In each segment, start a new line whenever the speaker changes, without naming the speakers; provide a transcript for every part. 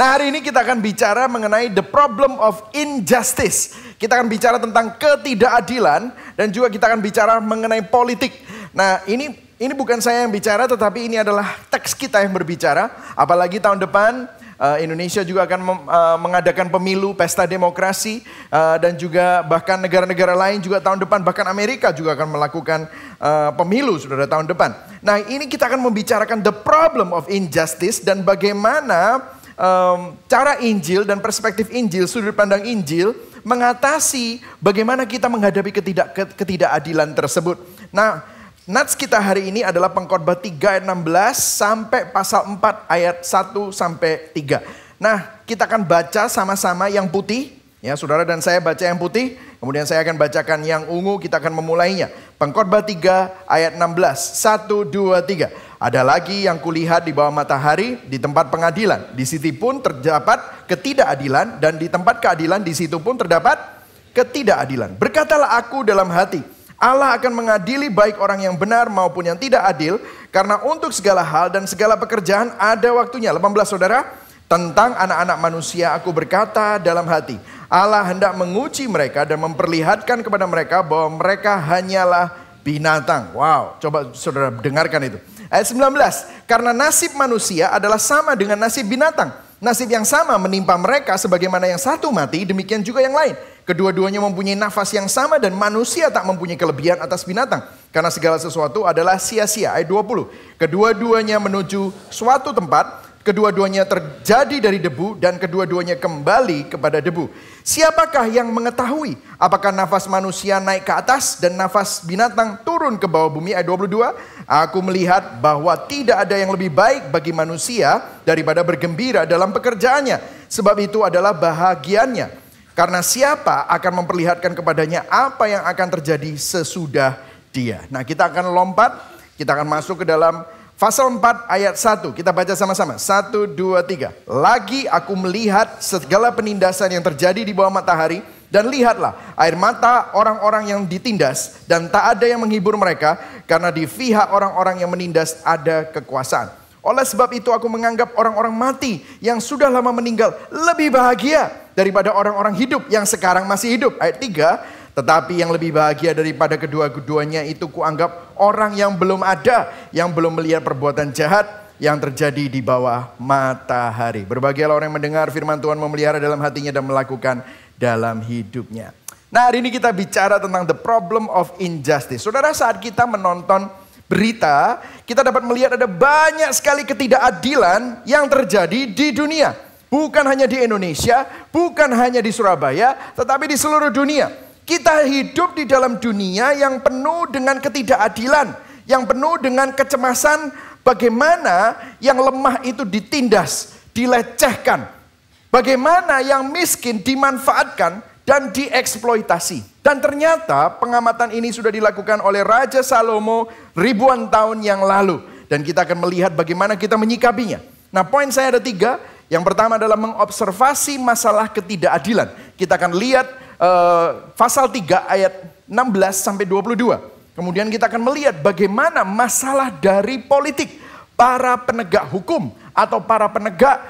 Nah, hari ini kita akan bicara mengenai the problem of injustice. Kita akan bicara tentang ketidakadilan dan juga kita akan bicara mengenai politik. Nah, ini bukan saya yang bicara, tetapi ini adalah teks kita yang berbicara. Apalagi tahun depan Indonesia juga akan mengadakan pemilu, pesta demokrasi, dan juga bahkan negara-negara lain juga tahun depan, bahkan Amerika juga akan melakukan pemilu saudara tahun depan. Nah, ini kita akan membicarakan the problem of injustice dan bagaimana cara Injil dan perspektif Injil, sudut pandang Injil mengatasi bagaimana kita menghadapi ketidakadilan tersebut. Nah, nats kita hari ini adalah Pengkhotbah 3 ayat 16 sampai pasal 4 ayat 1 sampai 3. Nah, kita akan baca sama-sama yang putih. Ya, saudara dan saya baca yang putih, kemudian saya akan bacakan yang ungu, kita akan memulainya. Pengkhotbah 3 ayat 16, 1, 2, 3. Ada lagi yang kulihat di bawah matahari di tempat pengadilan. Di situ pun terdapat ketidakadilan dan di tempat keadilan di situ pun terdapat ketidakadilan. Berkatalah aku dalam hati, Allah akan mengadili baik orang yang benar maupun yang tidak adil. Karena untuk segala hal dan segala pekerjaan ada waktunya. 18 saudara, tentang anak-anak manusia aku berkata dalam hati, Allah hendak menguji mereka dan memperlihatkan kepada mereka bahwa mereka hanyalah binatang. Wow, coba saudara dengarkan itu. Ayat 19, karena nasib manusia adalah sama dengan nasib binatang. Nasib yang sama menimpa mereka sebagaimana yang satu mati, demikian juga yang lain. Kedua-duanya mempunyai nafas yang sama dan manusia tak mempunyai kelebihan atas binatang. Karena segala sesuatu adalah sia-sia. Ayat 20, kedua-duanya menuju suatu tempat, kedua-duanya terjadi dari debu dan kedua-duanya kembali kepada debu. Siapakah yang mengetahui apakah nafas manusia naik ke atas dan nafas binatang turun ke bawah bumi? Ayat 22, aku melihat bahwa tidak ada yang lebih baik bagi manusia daripada bergembira dalam pekerjaannya. Sebab itu adalah bahagiannya. Karena siapa akan memperlihatkan kepadanya apa yang akan terjadi sesudah dia. Nah, kita akan lompat, kita akan masuk ke dalam Pasal 4 ayat 1, kita baca sama-sama. 1, 2, 3. Lagi aku melihat segala penindasan yang terjadi di bawah matahari. Dan lihatlah air mata orang-orang yang ditindas. Dan tak ada yang menghibur mereka. Karena di pihak orang-orang yang menindas ada kekuasaan. Oleh sebab itu aku menganggap orang-orang mati yang sudah lama meninggal lebih bahagia daripada orang-orang hidup yang sekarang masih hidup. Ayat 3. Tetapi yang lebih bahagia daripada kedua-duanya itu kuanggap orang yang belum ada, yang belum melihat perbuatan jahat yang terjadi di bawah matahari. Berbahagialah orang yang mendengar firman Tuhan, memelihara dalam hatinya dan melakukan dalam hidupnya. Nah, hari ini kita bicara tentang the problem of injustice. Saudara, saat kita menonton berita, kita dapat melihat ada banyak sekali ketidakadilan yang terjadi di dunia. Bukan hanya di Indonesia, bukan hanya di Surabaya, tetapi di seluruh dunia. Kita hidup di dalam dunia yang penuh dengan ketidakadilan, yang penuh dengan kecemasan bagaimana yang lemah itu ditindas, dilecehkan. Bagaimana yang miskin dimanfaatkan dan dieksploitasi. Dan ternyata pengamatan ini sudah dilakukan oleh Raja Salomo ribuan tahun yang lalu. Dan kita akan melihat bagaimana kita menyikapinya. Nah, poin saya ada 3. Yang pertama adalah mengobservasi masalah ketidakadilan. Kita akan lihat pasal 3 ayat 16 sampai 22. Kemudian kita akan melihat bagaimana masalah dari politik, para penegak hukum atau para penegak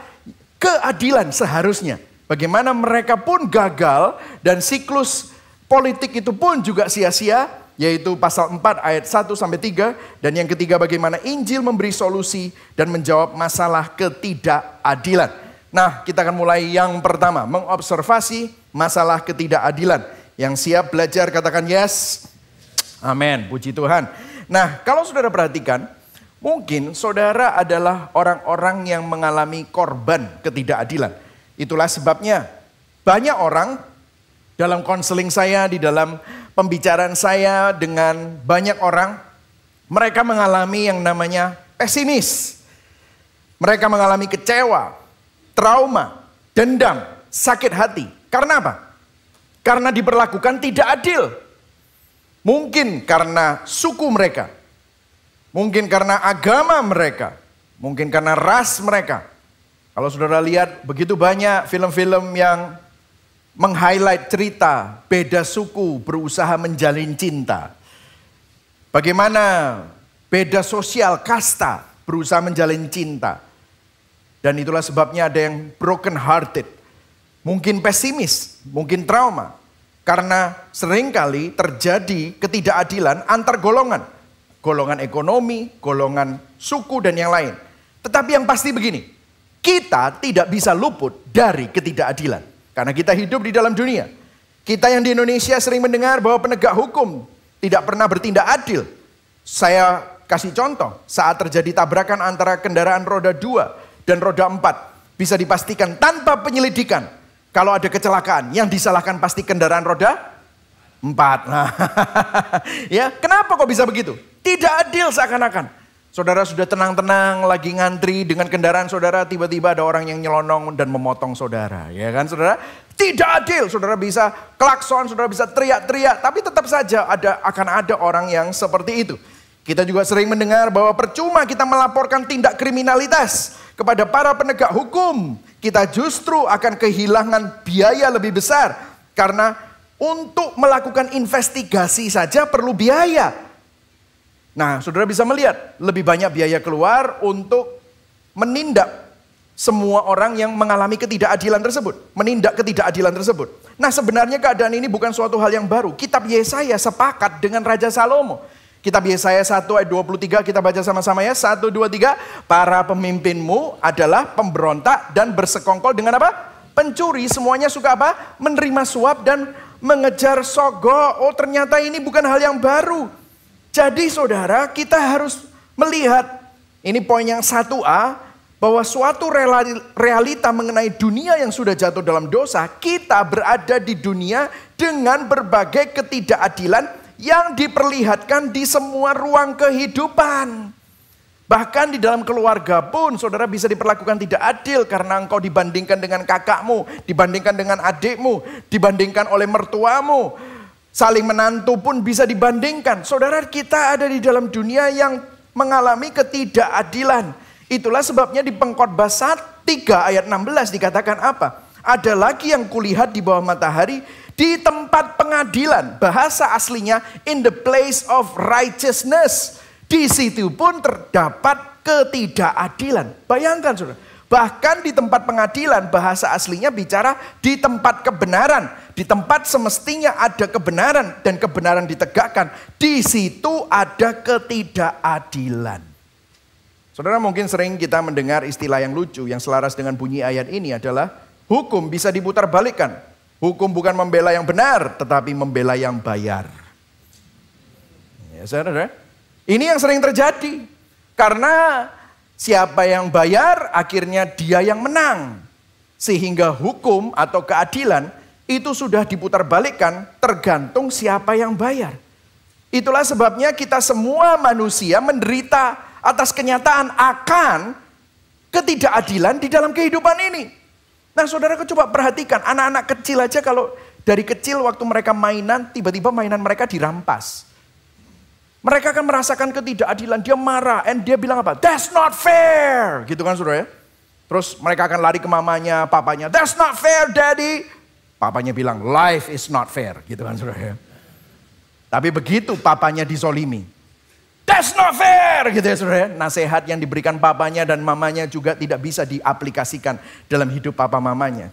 keadilan seharusnya. Bagaimana mereka pun gagal dan siklus politik itu pun juga sia-sia, yaitu pasal 4 ayat 1 sampai 3. Dan yang ketiga, bagaimana Injil memberi solusi dan menjawab masalah ketidakadilan. Nah, kita akan mulai yang pertama, mengobservasi masalah ketidakadilan. Yang siap belajar katakan yes. Amin, puji Tuhan. Nah, kalau saudara perhatikan, mungkin saudara adalah orang-orang yang mengalami korban ketidakadilan. Itulah sebabnya banyak orang dalam konseling saya, di dalam pembicaraan saya dengan banyak orang, mereka mengalami yang namanya pesimis. Mereka mengalami kecewa, trauma, dendam, sakit hati. Karena apa? Karena diperlakukan tidak adil. Mungkin karena suku mereka. Mungkin karena agama mereka. Mungkin karena ras mereka. Kalau saudara lihat begitu banyak film-film yang meng-highlight cerita beda suku berusaha menjalin cinta. Bagaimana beda sosial, kasta berusaha menjalin cinta. Dan itulah sebabnya ada yang broken hearted. Mungkin pesimis, mungkin trauma. Karena seringkali terjadi ketidakadilan antar golongan. Golongan ekonomi, golongan suku dan yang lain. Tetapi yang pasti begini, kita tidak bisa luput dari ketidakadilan. Karena kita hidup di dalam dunia. Kita yang di Indonesia sering mendengar bahwa penegak hukum tidak pernah bertindak adil. Saya kasih contoh, saat terjadi tabrakan antara kendaraan roda 2 dan roda 4, bisa dipastikan tanpa penyelidikan, kalau ada kecelakaan, yang disalahkan pasti kendaraan roda 4. Nah, ya, kenapa kok bisa begitu? Tidak adil seakan-akan. Saudara sudah tenang-tenang lagi ngantri dengan kendaraan saudara, tiba-tiba ada orang yang nyelonong dan memotong saudara. Ya kan saudara? Tidak adil. Saudara bisa klakson, saudara bisa teriak-teriak, tapi tetap saja akan ada orang yang seperti itu. Kita juga sering mendengar bahwa percuma kita melaporkan tindak kriminalitas kepada para penegak hukum. Kita justru akan kehilangan biaya lebih besar. Karena untuk melakukan investigasi saja perlu biaya. Nah, saudara bisa melihat lebih banyak biaya keluar untuk menindak semua orang yang mengalami ketidakadilan tersebut. Menindak ketidakadilan tersebut. Nah, sebenarnya keadaan ini bukan suatu hal yang baru. Kitab Yesaya sepakat dengan Raja Salomo. Kitab Yesaya 1 ayat 23 kita baca sama-sama ya. 1, 2, 3. Para pemimpinmu adalah pemberontak dan bersekongkol dengan apa? Pencuri. Semuanya suka apa? Menerima suap dan mengejar sogok. Oh, ternyata ini bukan hal yang baru. Jadi saudara, kita harus melihat, ini poin yang 1A, bahwa suatu realita mengenai dunia yang sudah jatuh dalam dosa, kita berada di dunia dengan berbagai ketidakadilan yang diperlihatkan di semua ruang kehidupan. Bahkan di dalam keluarga pun saudara bisa diperlakukan tidak adil karena engkau dibandingkan dengan kakakmu, dibandingkan dengan adikmu, dibandingkan oleh mertuamu. Saling menantu pun bisa dibandingkan. Saudara, kita ada di dalam dunia yang mengalami ketidakadilan. Itulah sebabnya di Pengkhotbah 3 ayat 16 dikatakan apa? Ada lagi yang kulihat di bawah matahari, di tempat pengadilan. Bahasa aslinya in the place of righteousness. Di situ pun terdapat ketidakadilan. Bayangkan saudara. Bahkan di tempat pengadilan bahasa aslinya bicara di tempat kebenaran. Di tempat semestinya ada kebenaran dan kebenaran ditegakkan. Di situ ada ketidakadilan. Saudara, mungkin sering kita mendengar istilah yang lucu yang selaras dengan bunyi ayat ini adalah hukum bisa diputar balikkan. Hukum bukan membela yang benar tetapi membela yang bayar. Ya saudara, ini yang sering terjadi. Karena siapa yang bayar akhirnya dia yang menang. Sehingga hukum atau keadilan itu sudah diputar balikkan tergantung siapa yang bayar. Itulah sebabnya kita semua manusia menderita atas kenyataan akan ketidakadilan di dalam kehidupan ini. Nah saudara, coba perhatikan anak-anak kecil aja, kalau dari kecil waktu mereka mainan, tiba-tiba mainan mereka dirampas. Mereka akan merasakan ketidakadilan, dia marah, and dia bilang apa? That's not fair, gitu kan saudara ya. Terus mereka akan lari ke mamanya, papanya, that's not fair daddy. Papanya bilang, life is not fair, gitu kan saudara ya. Tapi begitu papanya dizolimi, that's not fair, gitu ya saudara ya. Nasihat yang diberikan papanya dan mamanya juga tidak bisa diaplikasikan dalam hidup papa mamanya.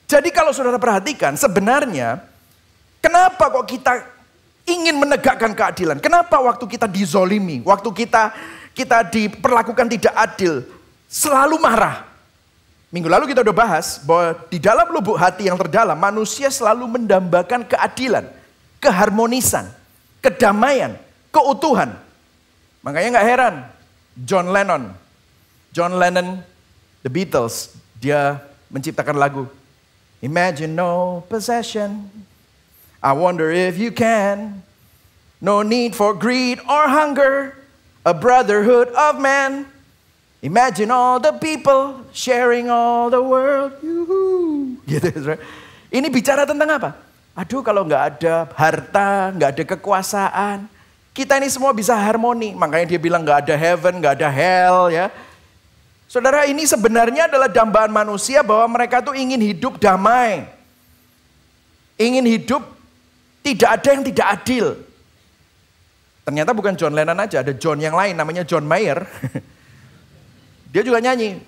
Jadi kalau saudara perhatikan, sebenarnya kenapa kok kita ingin menegakkan keadilan? Kenapa waktu kita dizolimi, waktu kita diperlakukan tidak adil, selalu marah? Minggu lalu kita udah bahas bahwa di dalam lubuk hati yang terdalam, manusia selalu mendambakan keadilan, keharmonisan, kedamaian, keutuhan. Makanya gak heran, John Lennon, The Beatles, dia menciptakan lagu Imagine no possession, I wonder if you can, no need for greed or hunger, a brotherhood of man. Imagine all the people sharing all the world. Gitu. Ini bicara tentang apa? Aduh, kalau nggak ada harta, nggak ada kekuasaan, kita ini semua bisa harmoni. Makanya dia bilang nggak ada heaven, nggak ada hell ya. Saudara, ini sebenarnya adalah dambaan manusia bahwa mereka tuh ingin hidup damai. Ingin hidup tidak ada yang tidak adil. Ternyata bukan John Lennon aja, ada John yang lain namanya John Mayer. Dia juga nyanyi,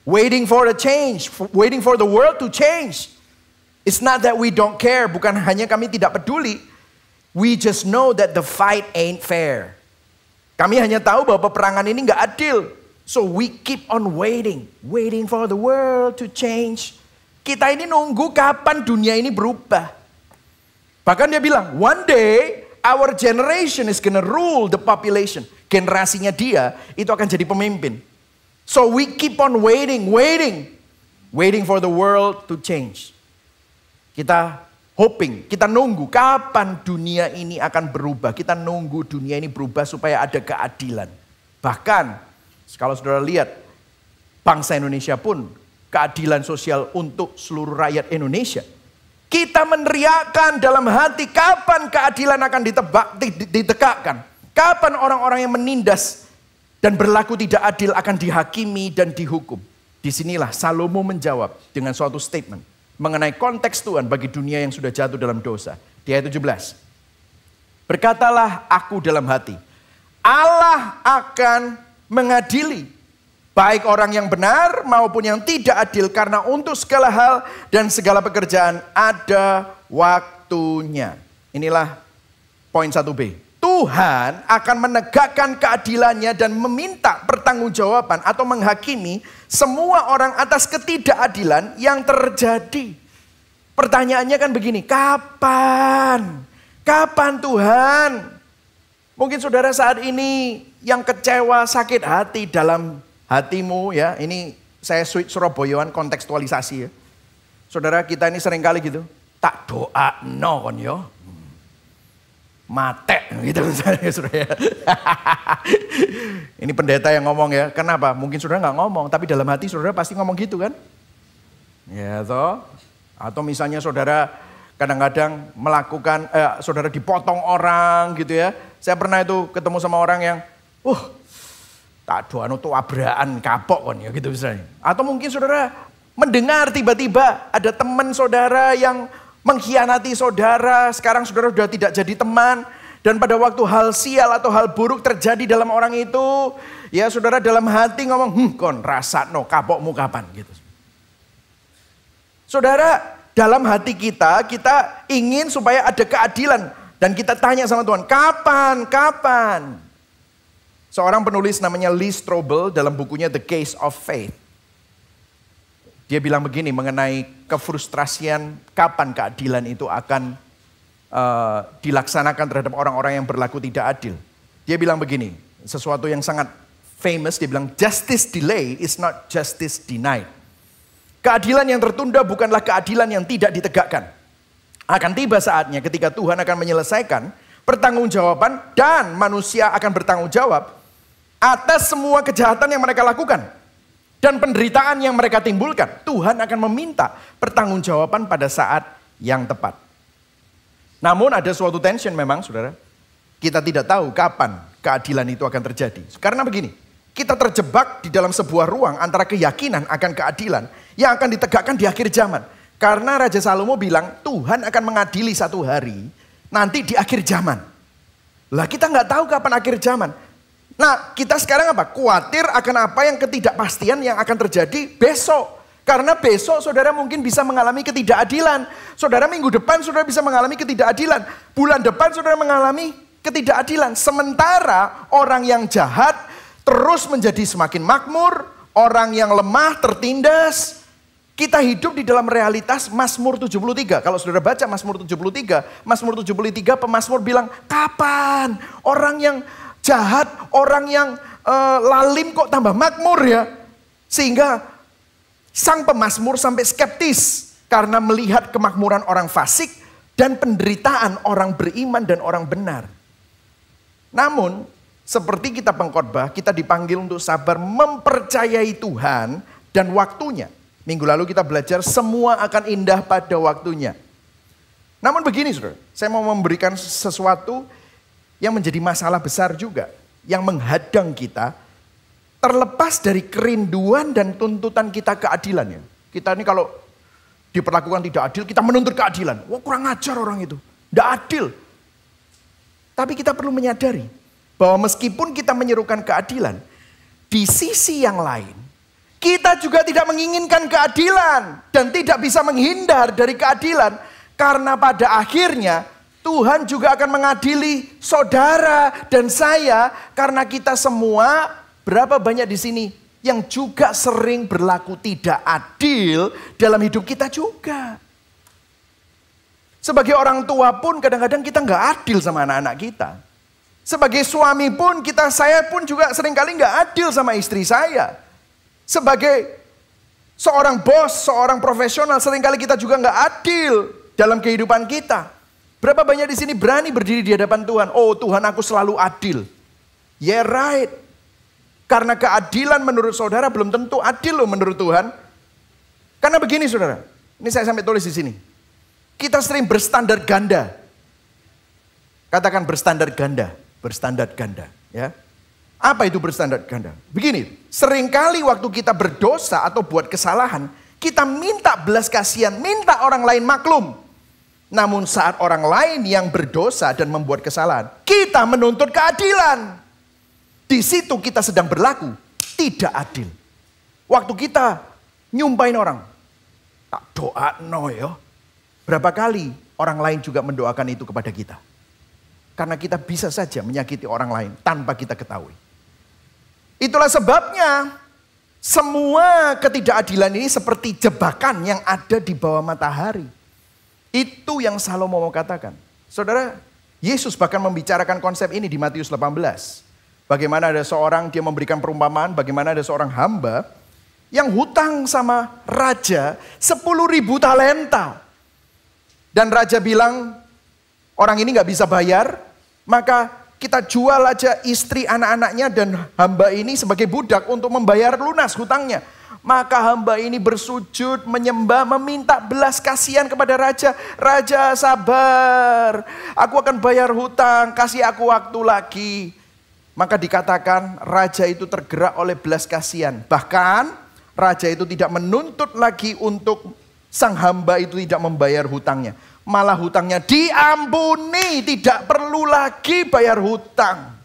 Waiting for a change, waiting for the world to change. It's not that we don't care, bukan hanya kami tidak peduli. We just know that the fight ain't fair. Kami hanya tahu bahwa peperangan ini nggak adil. So we keep on waiting for the world to change. Kita ini nunggu kapan dunia ini berubah. Bahkan dia bilang, one day our generation is gonna rule the population. Generasinya dia itu akan jadi pemimpin. So we keep on waiting for the world to change. Kita hoping, kita nunggu kapan dunia ini akan berubah. Kita nunggu dunia ini berubah supaya ada keadilan. Bahkan kalau saudara lihat bangsa Indonesia pun keadilan sosial untuk seluruh rakyat Indonesia. Kita meneriakkan dalam hati kapan keadilan akan ditegakkan. Kapan orang-orang yang menindas dan berlaku tidak adil akan dihakimi dan dihukum. Disinilah Salomo menjawab dengan suatu statement mengenai konteks Tuhan bagi dunia yang sudah jatuh dalam dosa. Di ayat 17. Berkatalah aku dalam hati, Allah akan mengadili baik orang yang benar maupun yang tidak adil, karena untuk segala hal dan segala pekerjaan ada waktunya. Inilah poin 1B. Tuhan akan menegakkan keadilannya dan meminta pertanggungjawaban atau menghakimi semua orang atas ketidakadilan yang terjadi. Pertanyaannya kan begini, kapan? Kapan Tuhan? Mungkin saudara saat ini yang kecewa, sakit hati dalam hatimu ya. Ini saya Surabayaan kontekstualisasi ya. Saudara kita ini seringkali gitu, tak doa no kon yo. Mate gitu misalnya saudara. Ini pendeta yang ngomong ya. Kenapa? Mungkin saudara nggak ngomong, tapi dalam hati saudara pasti ngomong gitu kan? Ya toh. Atau misalnya saudara kadang-kadang melakukan, saudara dipotong orang gitu ya. Saya pernah itu ketemu sama orang yang, tak doano tuh abraan kapok kan ya gitu misalnya. Atau mungkin saudara mendengar tiba-tiba ada teman saudara yang mengkhianati saudara, sekarang saudara sudah tidak jadi teman. Dan pada waktu hal sial atau hal buruk terjadi dalam orang itu, ya saudara dalam hati ngomong, kon rasa no kapokmu kapan gitu. Saudara dalam hati kita ingin supaya ada keadilan. Dan kita tanya sama Tuhan, kapan? Seorang penulis namanya Lee Strobel dalam bukunya The Case of Faith. Dia bilang begini mengenai kefrustrasian kapan keadilan itu akan dilaksanakan terhadap orang-orang yang berlaku tidak adil. Dia bilang begini, sesuatu yang sangat famous, dia bilang justice delay is not justice denied. Keadilan yang tertunda bukanlah keadilan yang tidak ditegakkan. Akan tiba saatnya ketika Tuhan akan menyelesaikan pertanggungjawaban dan manusia akan bertanggung jawab atas semua kejahatan yang mereka lakukan. Dan penderitaan yang mereka timbulkan, Tuhan akan meminta pertanggungjawaban pada saat yang tepat. Namun ada suatu tension memang saudara. Kita tidak tahu kapan keadilan itu akan terjadi. Karena begini, kita terjebak di dalam sebuah ruang antara keyakinan akan keadilan yang akan ditegakkan di akhir zaman. Karena Raja Salomo bilang Tuhan akan mengadili satu hari nanti di akhir zaman. Lah kita nggak tahu kapan akhir zaman. Nah kita sekarang apa? Khawatir akan apa yang ketidakpastian yang akan terjadi besok. Karena besok saudara mungkin bisa mengalami ketidakadilan. Saudara minggu depan saudara bisa mengalami ketidakadilan. Bulan depan saudara mengalami ketidakadilan. Sementara orang yang jahat terus menjadi semakin makmur. Orang yang lemah tertindas. Kita hidup di dalam realitas Mazmur 73. Kalau saudara baca Mazmur 73. Mazmur 73 pemazmur bilang kapan orang yang jahat, orang yang lalim kok tambah makmur ya. Sehingga sang pemazmur sampai skeptis karena melihat kemakmuran orang fasik dan penderitaan orang beriman dan orang benar. Namun seperti kita pengkhotbah, kita dipanggil untuk sabar mempercayai Tuhan dan waktunya. Minggu lalu kita belajar semua akan indah pada waktunya. Namun begini saudara, saya mau memberikan sesuatu yang menjadi masalah besar juga. Yang menghadang kita terlepas dari kerinduan dan tuntutan kita keadilannya. Kita ini kalau diperlakukan tidak adil, kita menuntut keadilan. Wah kurang ajar orang itu, tidak adil. Tapi kita perlu menyadari bahwa meskipun kita menyerukan keadilan, di sisi yang lain, Kita juga tidak menginginkan keadilan dan tidak bisa menghindar dari keadilan, karena pada akhirnya Tuhan juga akan mengadili saudara dan saya, karena kita semua, berapa banyak di sini yang juga sering berlaku tidak adil dalam hidup kita juga. Sebagai orang tua pun kadang-kadang kita nggak adil sama anak-anak kita. Sebagai suami pun saya pun juga seringkali nggak adil sama istri saya. Sebagai seorang bos, seorang profesional, seringkali kita juga nggak adil dalam kehidupan kita. Berapa banyak di sini berani berdiri di hadapan Tuhan? Oh Tuhan, aku selalu adil. Yeah right. Karena keadilan menurut saudara belum tentu adil loh menurut Tuhan. Karena begini saudara, ini saya sampai tulis di sini. Kita sering berstandar ganda. Katakan berstandar ganda, berstandar ganda, ya. Apa itu berstandar ganda? Begini, seringkali waktu kita berdosa atau buat kesalahan, kita minta belas kasihan, minta orang lain maklum. Namun saat orang lain yang berdosa dan membuat kesalahan, kita menuntut keadilan. Di situ kita sedang berlaku tidak adil. Waktu kita nyumpahin orang, tak doa no yo. Berapa kali orang lain juga mendoakan itu kepada kita. Karena kita bisa saja menyakiti orang lain tanpa kita ketahui. Itulah sebabnya semua ketidakadilan ini seperti jebakan yang ada di bawah matahari. Itu yang Salomo mau katakan. Saudara, Yesus bahkan membicarakan konsep ini di Matius 18. Bagaimana ada seorang, dia memberikan perumpamaan, bagaimana ada seorang hamba yang hutang sama raja 10.000 talenta. Dan raja bilang, orang ini gak bisa bayar, maka kita jual aja istri anak-anaknya dan hamba ini sebagai budak untuk membayar lunas hutangnya. Maka hamba ini bersujud, menyembah, meminta belas kasihan kepada raja. Raja sabar, aku akan bayar hutang, kasih aku waktu lagi. Maka dikatakan raja itu tergerak oleh belas kasihan. Bahkan raja itu tidak menuntut lagi untuk sang hamba itu tidak membayar hutangnya. Malah hutangnya diampuni, tidak perlu lagi bayar hutang.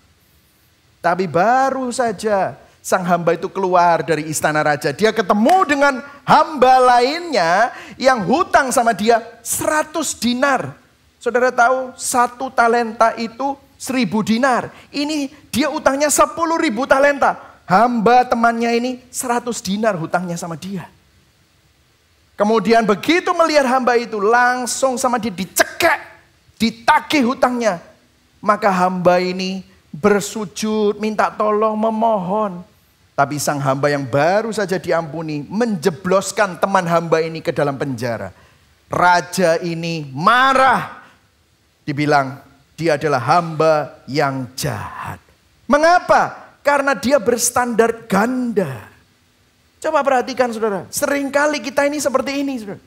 Tapi baru saja sang hamba itu keluar dari istana raja, dia ketemu dengan hamba lainnya yang hutang sama dia 100 dinar. Saudara tahu 1 talenta itu 1.000 dinar. Ini dia utangnya 10.000 talenta. Hamba temannya ini 100 dinar hutangnya sama dia. Kemudian begitu melihat hamba itu langsung sama dia dicekek, ditagih hutangnya. Maka hamba ini bersujud, minta tolong, memohon. Tapi sang hamba yang baru saja diampuni menjebloskan teman hamba ini ke dalam penjara. Raja ini marah. Dibilang dia adalah hamba yang jahat. Mengapa? Karena dia berstandar ganda. Coba perhatikan saudara, seringkali kita ini seperti ini saudara.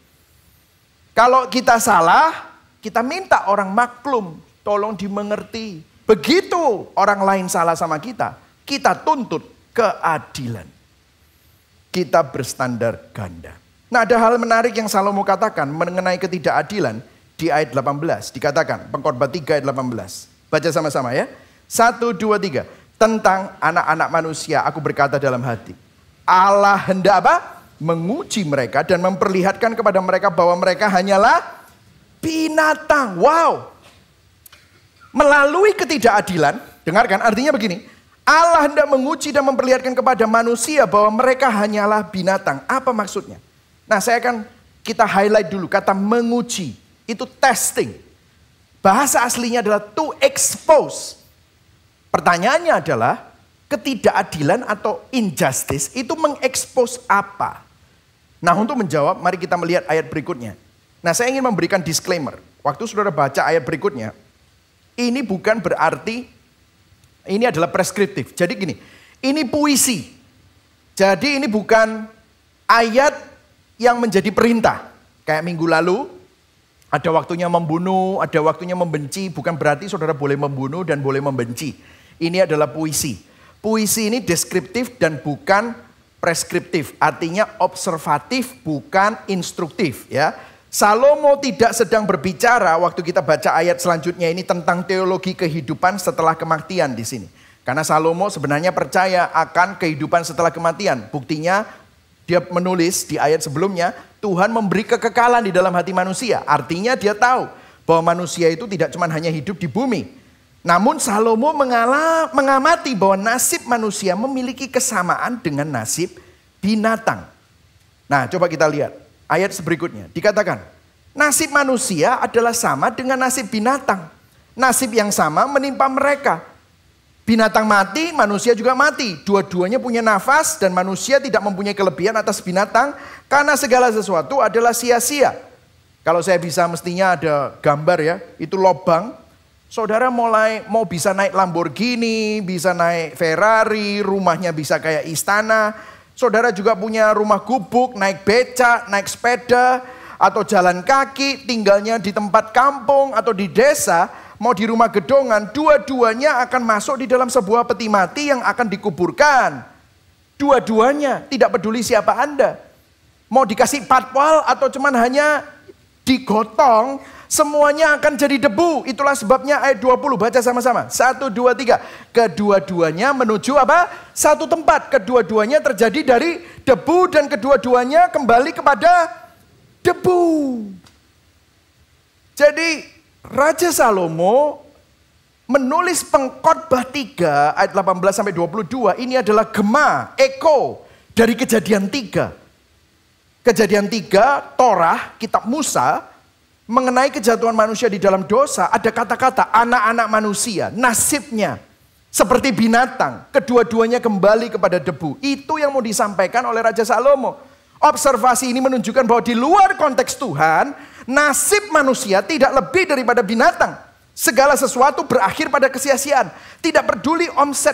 Kalau kita salah, kita minta orang maklum, tolong dimengerti. Begitu orang lain salah sama kita, kita tuntut keadilan. Kita berstandar ganda. Nah, ada hal menarik yang Salomo katakan mengenai ketidakadilan di ayat 18. Dikatakan, Pengkhotbah 3 ayat 18. Baca sama-sama ya. 1, 2, 3. Tentang anak-anak manusia aku berkata dalam hati. Allah hendak apa? Menguji mereka dan memperlihatkan kepada mereka bahwa mereka hanyalah binatang. Wow. Melalui ketidakadilan, dengarkan artinya begini. Allah hendak menguji dan memperlihatkan kepada manusia bahwa mereka hanyalah binatang. Apa maksudnya? Nah, kita highlight dulu kata menguji. Itu testing. Bahasa aslinya adalah to expose. Pertanyaannya adalah ketidakadilan atau injustice itu mengekspos apa? Nah, untuk menjawab mari kita melihat ayat berikutnya. Nah, saya ingin memberikan disclaimer. Waktu saudara baca ayat berikutnya, ini bukan berarti ini adalah preskriptif. Jadi gini, ini puisi. Jadi ini bukan ayat yang menjadi perintah. Kayak minggu lalu, ada waktunya membunuh, ada waktunya membenci. Bukan berarti saudara boleh membunuh dan boleh membenci. Ini adalah puisi. Puisi ini deskriptif dan bukan preskriptif. Artinya observatif bukan instruktif ya. Salomo tidak sedang berbicara waktu kita baca ayat selanjutnya ini tentang teologi kehidupan setelah kematian di sini. Karena Salomo sebenarnya percaya akan kehidupan setelah kematian. Buktinya dia menulis di ayat sebelumnya, Tuhan memberi kekekalan di dalam hati manusia. Artinya dia tahu bahwa manusia itu tidak cuma hanya hidup di bumi. Namun Salomo mengamati bahwa nasib manusia memiliki kesamaan dengan nasib binatang. Nah, coba kita lihat ayat berikutnya. Dikatakan, nasib manusia adalah sama dengan nasib binatang. Nasib yang sama menimpa mereka. Binatang mati, manusia juga mati. Dua-duanya punya nafas dan manusia tidak mempunyai kelebihan atas binatang karena segala sesuatu adalah sia-sia. Kalau saya bisa mestinya ada gambar ya, itu lobang. Saudara mau bisa naik Lamborghini, bisa naik Ferrari, rumahnya bisa kayak istana. Saudara juga punya rumah gubuk, naik becak, naik sepeda, atau jalan kaki, tinggalnya di tempat kampung atau di desa. Mau di rumah gedongan, dua-duanya akan masuk di dalam sebuah peti mati yang akan dikuburkan. Dua-duanya, tidak peduli siapa Anda. Mau dikasih patwal atau cuman hanya digotong, semuanya akan jadi debu. Itulah sebabnya ayat 20, baca sama-sama. 1, 2, 3. Kedua-duanya menuju apa? Satu tempat. Kedua-duanya terjadi dari debu dan kedua-duanya kembali kepada debu. Jadi Raja Salomo menulis Pengkhotbah 3 ayat 18 sampai 22 ini adalah gema, eko dari Kejadian 3. Kejadian 3, Torah, kitab Musa, mengenai kejatuhan manusia di dalam dosa, ada kata-kata anak-anak manusia, nasibnya seperti binatang, kedua-duanya kembali kepada debu. Itu yang mau disampaikan oleh Raja Salomo. Observasi ini menunjukkan bahwa di luar konteks Tuhan, nasib manusia tidak lebih daripada binatang. Segala sesuatu berakhir pada kesia-siaan. Tidak peduli omset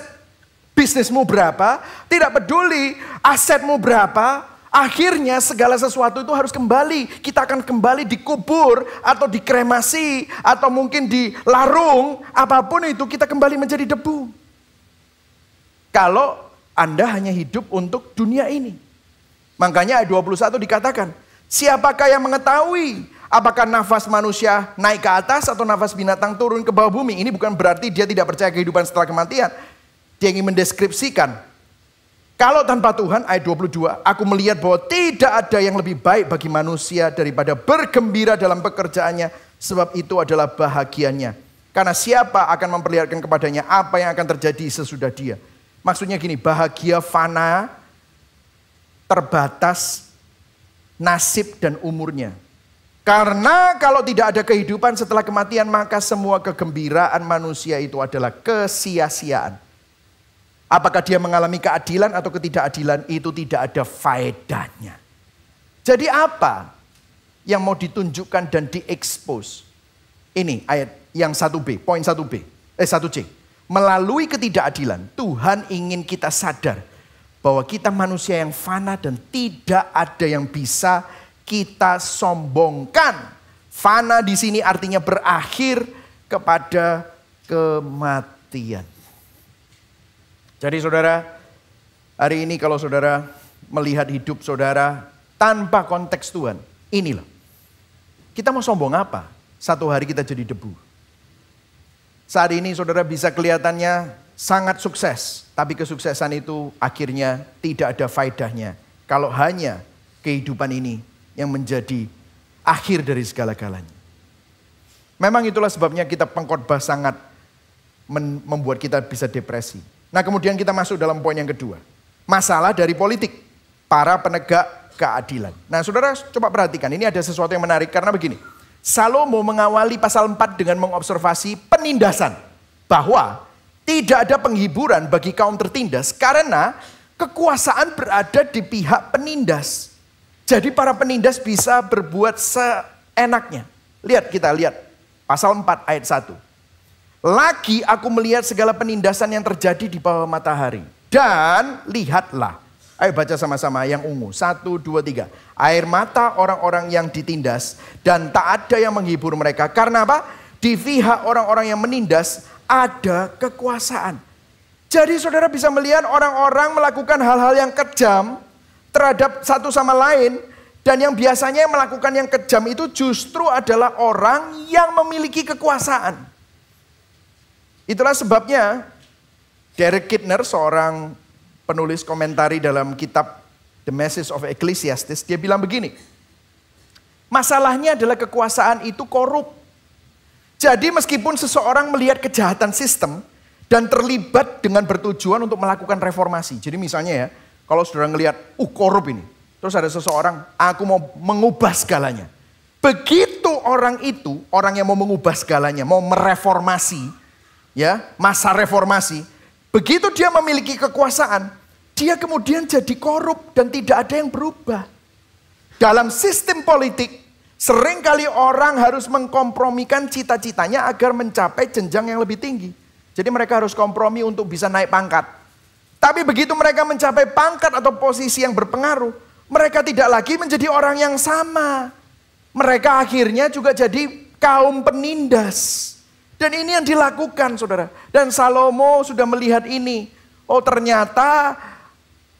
bisnismu berapa, tidak peduli asetmu berapa, akhirnya segala sesuatu itu harus kembali. Kita akan kembali dikubur atau dikremasi atau mungkin dilarung, apapun itu kita kembali menjadi debu. Kalau Anda hanya hidup untuk dunia ini. Makanya ayat 21 dikatakan, siapakah yang mengetahui apakah nafas manusia naik ke atas atau nafas binatang turun ke bawah bumi. Ini bukan berarti dia tidak percaya kehidupan setelah kematian. Dia ingin mendeskripsikan. Kalau tanpa Tuhan, ayat 22, aku melihat bahwa tidak ada yang lebih baik bagi manusia daripada bergembira dalam pekerjaannya. Sebab itu adalah bahagianya. Karena siapa akan memperlihatkan kepadanya apa yang akan terjadi sesudah dia. Maksudnya gini, bahagia fana, terbatas nasib dan umurnya. Karena kalau tidak ada kehidupan setelah kematian, maka semua kegembiraan manusia itu adalah kesia-siaan. Apakah dia mengalami keadilan atau ketidakadilan, itu tidak ada faedahnya. Jadi apa yang mau ditunjukkan dan diekspos? Ini ayat yang 1B, poin 1C. Melalui ketidakadilan, Tuhan ingin kita sadar bahwa kita manusia yang fana dan tidak ada yang bisa kita sombongkan. Fana di sini artinya berakhir kepada kematian. Jadi saudara, hari ini kalau saudara melihat hidup saudara tanpa konteks Tuhan, inilah. Kita mau sombong apa? Satu hari kita jadi debu. Saat ini saudara bisa kelihatannya sangat sukses, tapi kesuksesan itu akhirnya tidak ada faedahnya. Kalau hanya kehidupan ini yang menjadi akhir dari segala-galanya. Memang itulah sebabnya kita pengkhotbah sangat membuat kita bisa depresi. Nah kemudian kita masuk dalam poin yang kedua. Masalah dari politik, para penegak keadilan. Nah saudara coba perhatikan, ini ada sesuatu yang menarik karena begini. Salomo mengawali pasal 4 dengan mengobservasi penindasan. Bahwa tidak ada penghiburan bagi kaum tertindas karena kekuasaan berada di pihak penindas. Jadi para penindas bisa berbuat seenaknya. Kita lihat pasal 4 ayat 1. Lagi aku melihat segala penindasan yang terjadi di bawah matahari. Dan lihatlah. Ayo baca sama-sama yang ungu. 1, 2, 3. Air mata orang-orang yang ditindas dan tak ada yang menghibur mereka. Karena apa? Di pihak orang-orang yang menindas ada kekuasaan. Jadi saudara bisa melihat orang-orang melakukan hal-hal yang kejam terhadap satu sama lain. Dan yang biasanya melakukan yang kejam itu justru adalah orang yang memiliki kekuasaan. Itulah sebabnya Derek Kidner, seorang penulis komentari dalam kitab The Message of Ecclesiastes, dia bilang begini. Masalahnya adalah kekuasaan itu korup. Jadi meskipun seseorang melihat kejahatan sistem dan terlibat dengan bertujuan untuk melakukan reformasi. Jadi misalnya ya, kalau saudara ngelihat, korup ini. Terus ada seseorang, aku mau mengubah segalanya. Begitu orang itu, orang yang mau mengubah segalanya, mau mereformasi, ya, masa reformasi. Begitu dia memiliki kekuasaan, dia kemudian jadi korup dan tidak ada yang berubah. Dalam sistem politik, seringkali orang harus mengkompromikan cita-citanya agar mencapai jenjang yang lebih tinggi. Jadi mereka harus kompromi untuk bisa naik pangkat. Tapi begitu mereka mencapai pangkat atau posisi yang berpengaruh, mereka tidak lagi menjadi orang yang sama. Mereka akhirnya juga jadi kaum penindas. Dan ini yang dilakukan, saudara. Dan Salomo sudah melihat ini. Oh, ternyata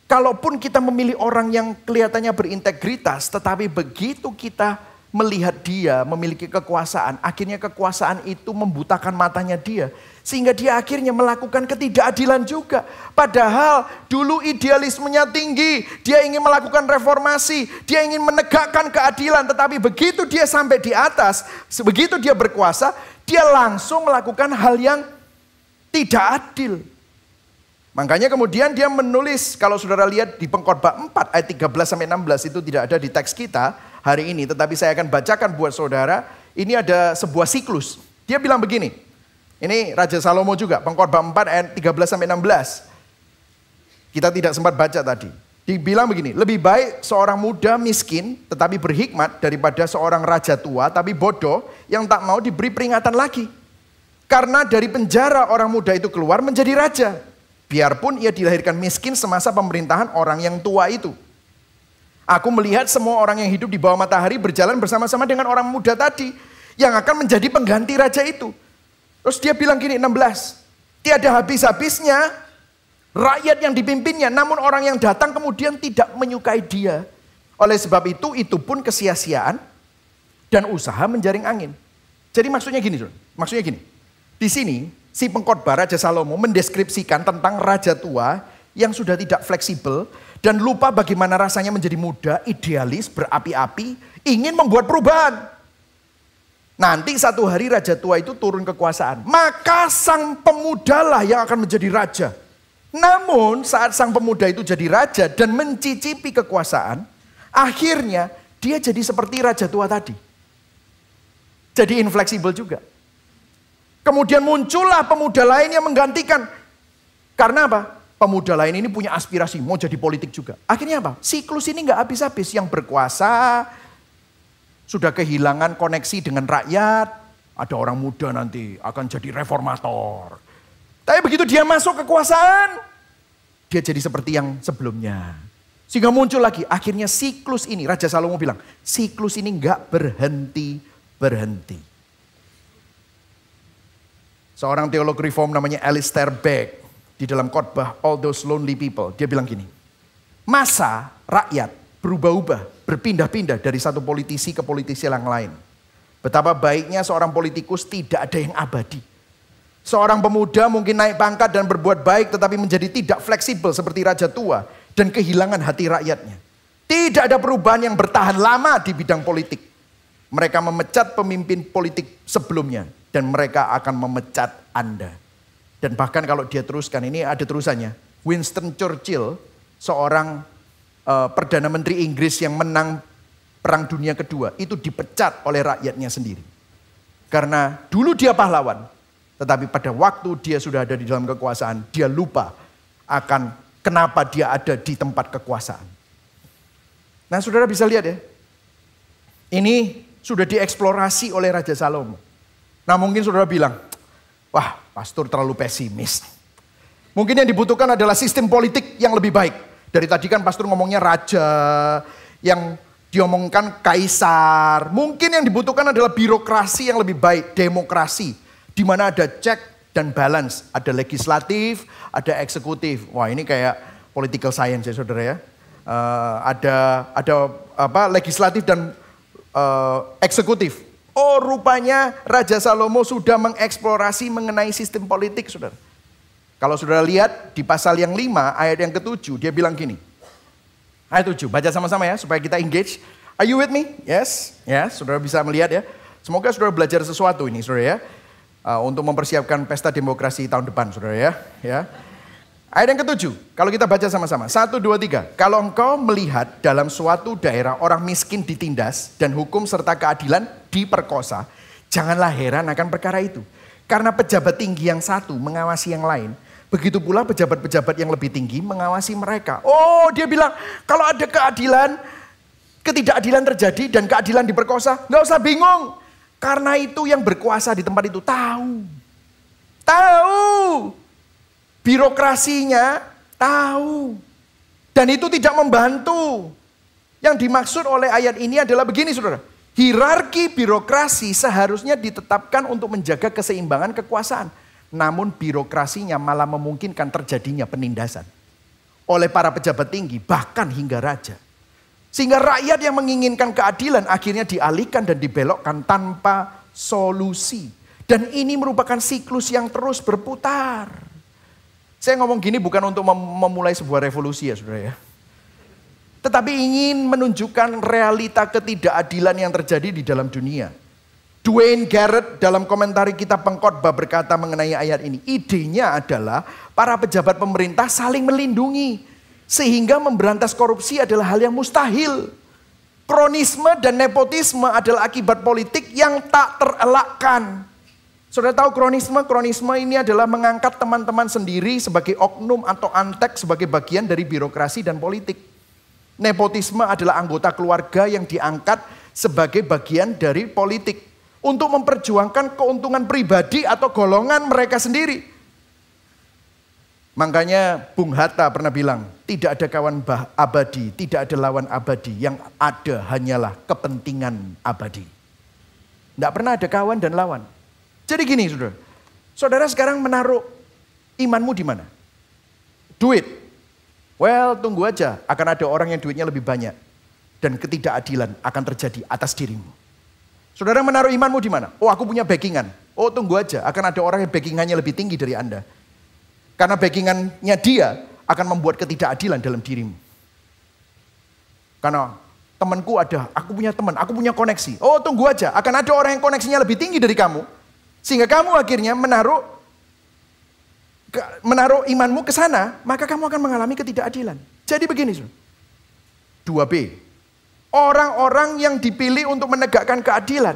kalaupun kita memilih orang yang kelihatannya berintegritas, tetapi begitu kita melihat dia memiliki kekuasaan, akhirnya kekuasaan itu membutakan matanya dia. Sehingga dia akhirnya melakukan ketidakadilan juga. Padahal dulu idealismenya tinggi, dia ingin melakukan reformasi, dia ingin menegakkan keadilan. Tetapi begitu dia sampai di atas, begitu dia berkuasa, dia langsung melakukan hal yang tidak adil. Makanya kemudian dia menulis, kalau saudara lihat di Pengkhotbah 4 ayat 13-16 itu tidak ada di teks kita hari ini. Tetapi saya akan bacakan buat saudara, ini ada sebuah siklus. Dia bilang begini, ini Raja Salomo juga, Pengkhotbah 4 ayat 13-16. Kita tidak sempat baca tadi. Dibilang begini, lebih baik seorang muda miskin tetapi berhikmat daripada seorang raja tua tapi bodoh yang tak mau diberi peringatan lagi. Karena dari penjara orang muda itu keluar menjadi raja. Biarpun ia dilahirkan miskin semasa pemerintahan orang yang tua itu. Aku melihat semua orang yang hidup di bawah matahari berjalan bersama-sama dengan orang muda tadi. Yang akan menjadi pengganti raja itu. Terus dia bilang gini 16. Tiada habis-habisnya rakyat yang dipimpinnya. Namun orang yang datang kemudian tidak menyukai dia. Oleh sebab itu pun kesia-siaan dan usaha menjaring angin. Jadi maksudnya gini. Di sini si pengkhotbah Raja Salomo mendeskripsikan tentang raja tua yang sudah tidak fleksibel dan lupa bagaimana rasanya menjadi muda, idealis, berapi-api, ingin membuat perubahan. Nanti satu hari raja tua itu turun kekuasaan, maka sang pemudalah yang akan menjadi raja. Namun saat sang pemuda itu jadi raja dan mencicipi kekuasaan, akhirnya dia jadi seperti raja tua tadi. Jadi infleksibel juga. Kemudian muncullah pemuda lain yang menggantikan. Karena apa? Pemuda lain ini punya aspirasi, mau jadi politik juga. Akhirnya apa? Siklus ini gak habis-habis. Yang berkuasa sudah kehilangan koneksi dengan rakyat. Ada orang muda nanti akan jadi reformator. Tapi begitu dia masuk kekuasaan, dia jadi seperti yang sebelumnya. Sehingga muncul lagi. Akhirnya siklus ini, Raja Salomo bilang, siklus ini gak berhenti. Seorang teolog reform namanya Alistair Begg di dalam khotbah All Those Lonely People, dia bilang gini, masa rakyat berubah-ubah, berpindah-pindah dari satu politisi ke politisi yang lain. Betapa baiknya seorang politikus tidak ada yang abadi. Seorang pemuda mungkin naik pangkat dan berbuat baik tetapi menjadi tidak fleksibel seperti raja tua dan kehilangan hati rakyatnya. Tidak ada perubahan yang bertahan lama di bidang politik. Mereka memecat pemimpin politik sebelumnya. Dan mereka akan memecat Anda. Dan bahkan kalau dia teruskan, ini ada terusannya. Winston Churchill, seorang Perdana Menteri Inggris yang menang Perang Dunia Kedua, itu dipecat oleh rakyatnya sendiri. Karena dulu dia pahlawan, tetapi pada waktu dia sudah ada di dalam kekuasaan, dia lupa akan kenapa dia ada di tempat kekuasaan. Nah saudara bisa lihat ya, ini sudah dieksplorasi oleh Raja Salomo. Nah mungkin saudara bilang, wah pastor terlalu pesimis. Mungkin yang dibutuhkan adalah sistem politik yang lebih baik. Dari tadi kan pastor ngomongnya raja, yang diomongkan kaisar. Mungkin yang dibutuhkan adalah birokrasi yang lebih baik, demokrasi. Di mana ada check dan balance, ada legislatif, ada eksekutif. Wah ini kayak political science ya saudara ya. Ada legislatif dan eksekutif. Oh rupanya Raja Salomo sudah mengeksplorasi mengenai sistem politik saudara. Kalau saudara lihat di pasal yang 5 ayat yang ke-7 dia bilang gini. Ayat 7, baca sama-sama ya supaya kita engage. Are you with me? Yes, yes, saudara bisa melihat ya. Semoga saudara belajar sesuatu ini saudara ya. Untuk mempersiapkan pesta demokrasi tahun depan saudara ya. Ayat yang ketujuh, kalau kita baca sama-sama. 1, 2, 3. Kalau engkau melihat dalam suatu daerah orang miskin ditindas dan hukum serta keadilan diperkosa, janganlah heran akan perkara itu. Karena pejabat tinggi yang satu mengawasi yang lain. Begitu pula pejabat-pejabat yang lebih tinggi mengawasi mereka. Oh, dia bilang kalau ada ketidakadilan terjadi dan keadilan diperkosa, nggak usah bingung. Karena itu yang berkuasa di tempat itu tahu. Birokrasinya tahu. Dan itu tidak membantu. Yang dimaksud oleh ayat ini adalah begini saudara. Hierarki birokrasi seharusnya ditetapkan untuk menjaga keseimbangan kekuasaan. Namun birokrasinya malah memungkinkan terjadinya penindasan oleh para pejabat tinggi, bahkan hingga raja. Sehingga rakyat yang menginginkan keadilan akhirnya dialihkan dan dibelokkan tanpa solusi. Dan ini merupakan siklus yang terus berputar. Saya ngomong gini bukan untuk memulai sebuah revolusi ya saudara ya. Tetapi ingin menunjukkan realita ketidakadilan yang terjadi di dalam dunia. Dwayne Garrett dalam komentari kitab Pengkhotbah berkata mengenai ayat ini. Idenya adalah para pejabat pemerintah saling melindungi. Sehingga memberantas korupsi adalah hal yang mustahil. Kronisme dan nepotisme adalah akibat politik yang tak terelakkan. Saudara tahu kronisme? Kronisme ini adalah mengangkat teman-teman sendiri sebagai oknum atau antek sebagai bagian dari birokrasi dan politik. Nepotisme adalah anggota keluarga yang diangkat sebagai bagian dari politik. Untuk memperjuangkan keuntungan pribadi atau golongan mereka sendiri. Makanya Bung Hatta pernah bilang, tidak ada kawan abadi, tidak ada lawan abadi. Yang ada hanyalah kepentingan abadi. Tidak pernah ada kawan dan lawan. Jadi gini saudara. Saudara sekarang menaruh imanmu di mana? Duit. Well, tunggu aja. Akan ada orang yang duitnya lebih banyak. Dan ketidakadilan akan terjadi atas dirimu. Saudara menaruh imanmu di mana? Oh, aku punya backingan. Oh, tunggu aja. Akan ada orang yang backingannya lebih tinggi dari Anda. Karena backingannya dia akan membuat ketidakadilan dalam dirimu. Karena temanku ada, aku punya teman, aku punya koneksi. Oh, tunggu aja. Akan ada orang yang koneksinya lebih tinggi dari kamu. Sehingga kamu akhirnya menaruh imanmu ke sana, maka kamu akan mengalami ketidakadilan. Jadi begini, 2B. Orang-orang yang dipilih untuk menegakkan keadilan,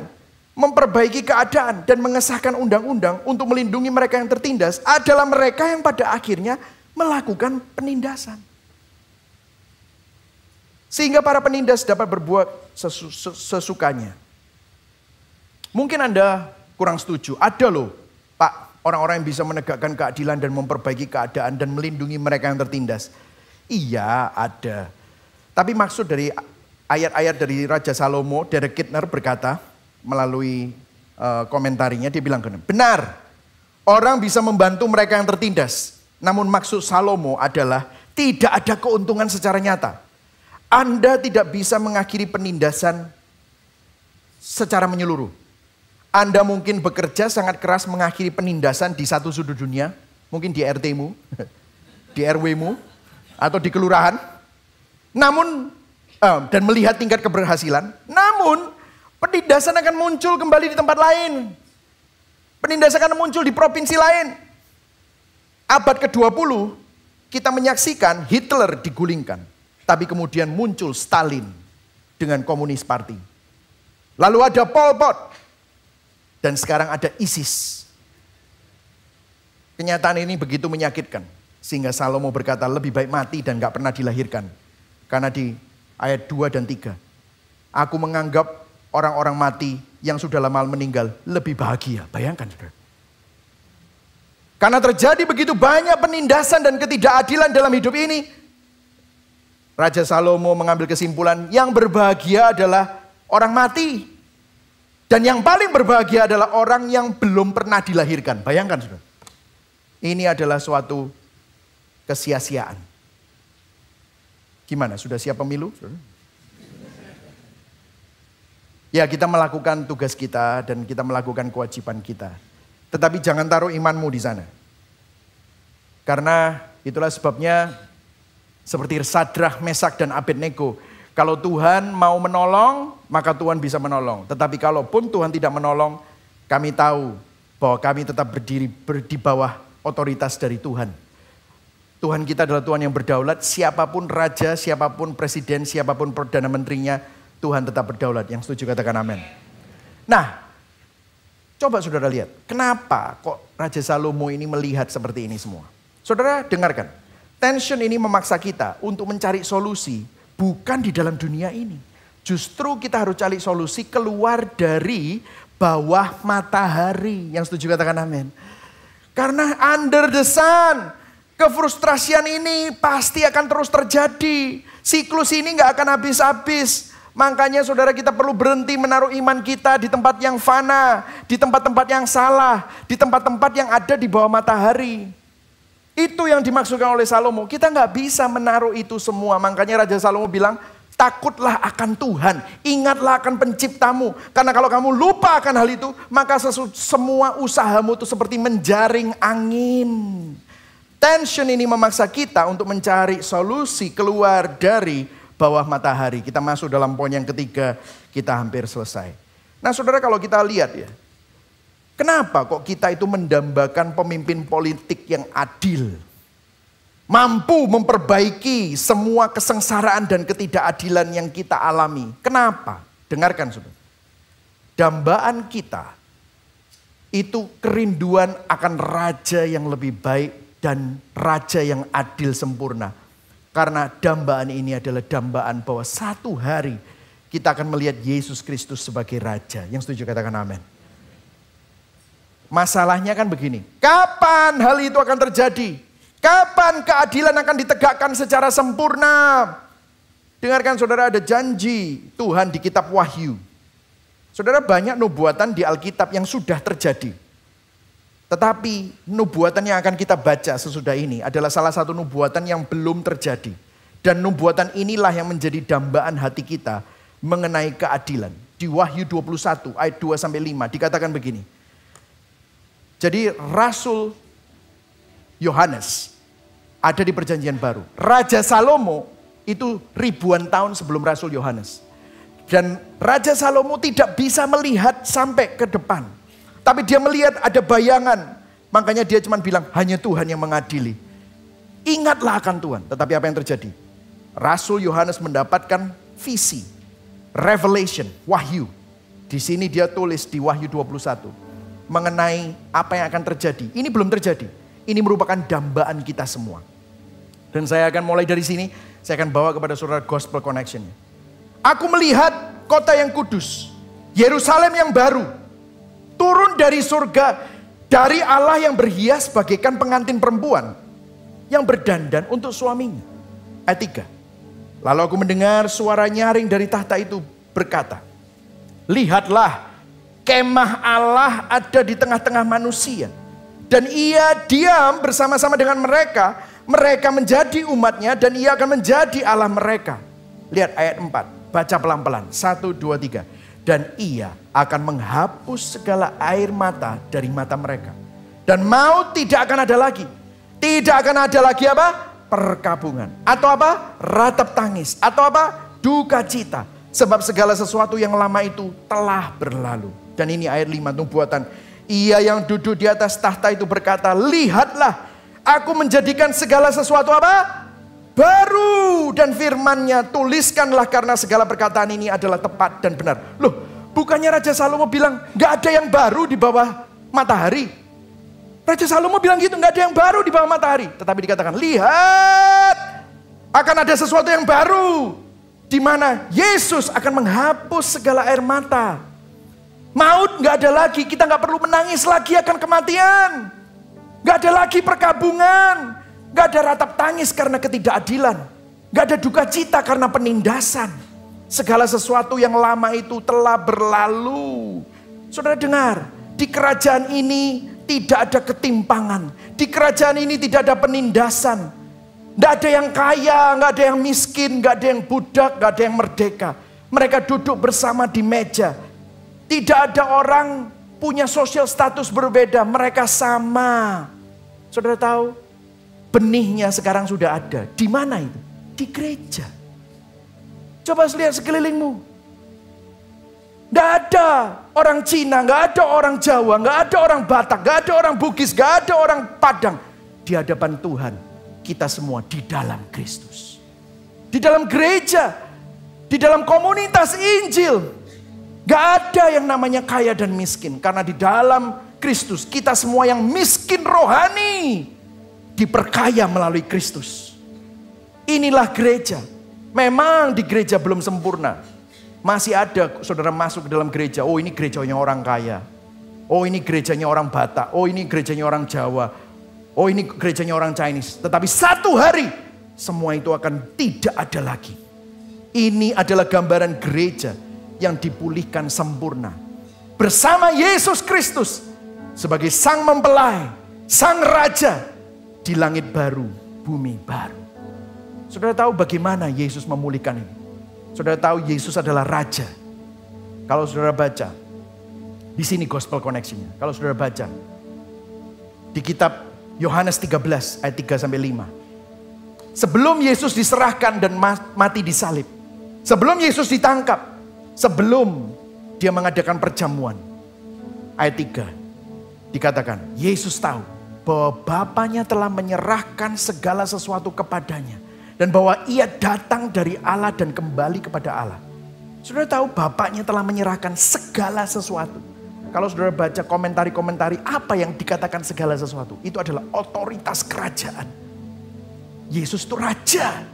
memperbaiki keadaan dan mengesahkan undang-undang untuk melindungi mereka yang tertindas adalah mereka yang pada akhirnya melakukan penindasan. Sehingga para penindas dapat berbuat sesukanya. Mungkin Anda kurang setuju. Ada loh, Pak, orang-orang yang bisa menegakkan keadilan dan memperbaiki keadaan dan melindungi mereka yang tertindas. Iya, ada. Tapi maksud dari ayat-ayat dari Raja Salomo, Derek Kidner berkata melalui komentarinya, dia bilang benar, orang bisa membantu mereka yang tertindas. Namun maksud Salomo adalah tidak ada keuntungan secara nyata. Anda tidak bisa mengakhiri penindasan secara menyeluruh. Anda mungkin bekerja sangat keras mengakhiri penindasan di satu sudut dunia, mungkin di RT-mu, di RW-mu, atau di kelurahan. Namun dan melihat tingkat keberhasilan. Namun penindasan akan muncul kembali di tempat lain. Penindasan akan muncul di provinsi lain. Abad ke-20 kita menyaksikan Hitler digulingkan. Tapi kemudian muncul Stalin dengan Komunis Party. Lalu ada Pol Pot. Dan sekarang ada ISIS. Kenyataan ini begitu menyakitkan. Sehingga Salomo berkata lebih baik mati dan gak pernah dilahirkan. Karena di ayat 2 dan 3. Aku menganggap orang-orang mati yang sudah lama meninggal lebih bahagia. Bayangkan saudara. Karena terjadi begitu banyak penindasan dan ketidakadilan dalam hidup ini. Raja Salomo mengambil kesimpulan yang berbahagia adalah orang mati. Dan yang paling berbahagia adalah orang yang belum pernah dilahirkan. Bayangkan saudara. Ini adalah suatu kesia-siaan. Gimana? Sudah siap pemilu? Ya, kita melakukan tugas kita dan kita melakukan kewajiban kita. Tetapi jangan taruh imanmu di sana. Karena itulah sebabnya Seperti Sadrah, Mesak, dan Abednego. Kalau Tuhan mau menolong, maka Tuhan bisa menolong. Tetapi kalaupun Tuhan tidak menolong, kami tahu bahwa kami tetap berdiri di bawah otoritas dari Tuhan. Tuhan kita adalah Tuhan yang berdaulat. Siapapun raja, siapapun presiden, siapapun perdana menterinya, Tuhan tetap berdaulat. Yang setuju katakan amin. Nah, coba saudara lihat. Kenapa kok Raja Salomo ini melihat seperti ini semua? Saudara dengarkan. Tension ini memaksa kita untuk mencari solusi. Bukan di dalam dunia ini. Justru kita harus cari solusi keluar dari bawah matahari. Yang setuju katakan amin. Karena under the sun, kefrustrasian ini pasti akan terus terjadi. Siklus ini gak akan habis-habis. Makanya saudara kita perlu berhenti menaruh iman kita di tempat yang fana. Di tempat-tempat yang salah. Di tempat-tempat yang ada di bawah matahari. Itu yang dimaksudkan oleh Salomo. Kita gak bisa menaruh itu semua. Makanya Raja Salomo bilang, takutlah akan Tuhan. Ingatlah akan penciptamu. Karena kalau kamu lupa akan hal itu, maka semua usahamu itu seperti menjaring angin. Tension ini memaksa kita untuk mencari solusi keluar dari bawah matahari. Kita masuk dalam poin yang ketiga, kita hampir selesai. Nah saudara, kalau kita lihat ya, kenapa kok kita itu mendambakan pemimpin politik yang adil? Mampu memperbaiki semua kesengsaraan dan ketidakadilan yang kita alami. Kenapa? Dengarkan saudara. Dambaan kita itu kerinduan akan raja yang lebih baik dan raja yang adil sempurna. Karena dambaan ini adalah dambaan bahwa satu hari kita akan melihat Yesus Kristus sebagai raja. Yang setuju katakan amin. Masalahnya kan begini. Kapan hal itu akan terjadi? Kapan keadilan akan ditegakkan secara sempurna? Dengarkan saudara, ada janji Tuhan di kitab Wahyu. Saudara, banyak nubuatan di Alkitab yang sudah terjadi. Tetapi nubuatan yang akan kita baca sesudah ini adalah salah satu nubuatan yang belum terjadi. Dan nubuatan inilah yang menjadi dambaan hati kita mengenai keadilan. Di Wahyu 21 ayat 2-5 dikatakan begini. Jadi Rasul Yohanes ada di perjanjian baru. Raja Salomo itu ribuan tahun sebelum Rasul Yohanes. Dan Raja Salomo tidak bisa melihat sampai ke depan. Tapi dia melihat ada bayangan. Makanya dia cuma bilang hanya Tuhan yang mengadili. Ingatlah akan Tuhan. Tetapi apa yang terjadi? Rasul Yohanes mendapatkan visi. Revelation, wahyu. Di sini dia tulis di Wahyu 21. Mengenai apa yang akan terjadi. Ini belum terjadi. Ini merupakan dambaan kita semua. Dan saya akan mulai dari sini. Saya akan bawa kepada saudara Gospel Connection. Aku melihat kota yang kudus. Yerusalem yang baru. Turun dari surga, dari Allah yang berhias bagaikan pengantin perempuan yang berdandan untuk suaminya. Ayat 3. Lalu aku mendengar suara nyaring dari tahta itu berkata, lihatlah, kemah Allah ada di tengah-tengah manusia. Dan ia diam bersama-sama dengan mereka. Mereka menjadi umatnya dan ia akan menjadi Allah mereka. Lihat ayat 4, baca pelan-pelan. 1, 2, 3. Dan ia akan menghapus segala air mata dari mata mereka. Dan maut tidak akan ada lagi. Tidak akan ada lagi apa? Perkabungan. Atau apa? Ratap tangis. Atau apa? Duka cita. Sebab segala sesuatu yang lama itu telah berlalu. Dan ini ayat 5 nubuatan. Ia yang duduk di atas tahta itu berkata, lihatlah, aku menjadikan segala sesuatu apa? Baru, dan firman-Nya tuliskanlah karena segala perkataan ini adalah tepat dan benar. Loh, bukannya Raja Salomo bilang gak ada yang baru di bawah matahari? Raja Salomo bilang gitu, gak ada yang baru di bawah matahari. Tetapi dikatakan, lihat, akan ada sesuatu yang baru, di mana Yesus akan menghapus segala air mata. Maut gak ada lagi, kita gak perlu menangis lagi akan kematian. Gak ada lagi perkabungan. Gak ada ratap tangis karena ketidakadilan. Gak ada duka cita karena penindasan. Segala sesuatu yang lama itu telah berlalu. Saudara dengar, di kerajaan ini tidak ada ketimpangan. Di kerajaan ini tidak ada penindasan. Gak ada yang kaya, gak ada yang miskin, gak ada yang budak, gak ada yang merdeka. Mereka duduk bersama di meja. Tidak ada orang punya sosial status berbeda, mereka sama. Saudara tahu? Benihnya sekarang sudah ada. Di mana itu? di gereja. Coba lihat sekelilingmu. Gak ada orang Cina, gak ada orang Jawa, gak ada orang Batak, gak ada orang Bugis, gak ada orang Padang. Di hadapan Tuhan, kita semua di dalam Kristus. Di dalam gereja, di dalam komunitas Injil. Gak ada yang namanya kaya dan miskin. Karena di dalam Kristus, kita semua yang miskin rohani diperkaya melalui Kristus. Inilah gereja. Memang di gereja belum sempurna. Masih ada saudara masuk ke dalam gereja. Oh, ini gerejanya orang kaya. Oh, ini gerejanya orang Batak. Oh, ini gerejanya orang Jawa. Oh, ini gerejanya orang Chinese. Tetapi satu hari semua itu akan tidak ada lagi. Ini adalah gambaran gereja yang dipulihkan sempurna. Bersama Yesus Kristus sebagai sang mempelai, sang raja di langit baru, bumi baru. Saudara tahu bagaimana Yesus memulihkan ini? Saudara tahu Yesus adalah raja. Kalau saudara baca, di sini gospel koneksinya. Kalau saudara baca di kitab Yohanes 13 ayat 3-5. Sebelum Yesus diserahkan dan mati di salib. Sebelum Yesus ditangkap. Sebelum dia mengadakan perjamuan. Ayat 3 dikatakan, Yesus tahu bahwa Bapanya telah menyerahkan segala sesuatu kepadanya. Dan bahwa ia datang dari Allah dan kembali kepada Allah. Saudara tahu Bapaknya telah menyerahkan segala sesuatu. Kalau saudara baca komentari-komentari apa yang dikatakan segala sesuatu. Itu adalah otoritas kerajaan. Yesus itu raja.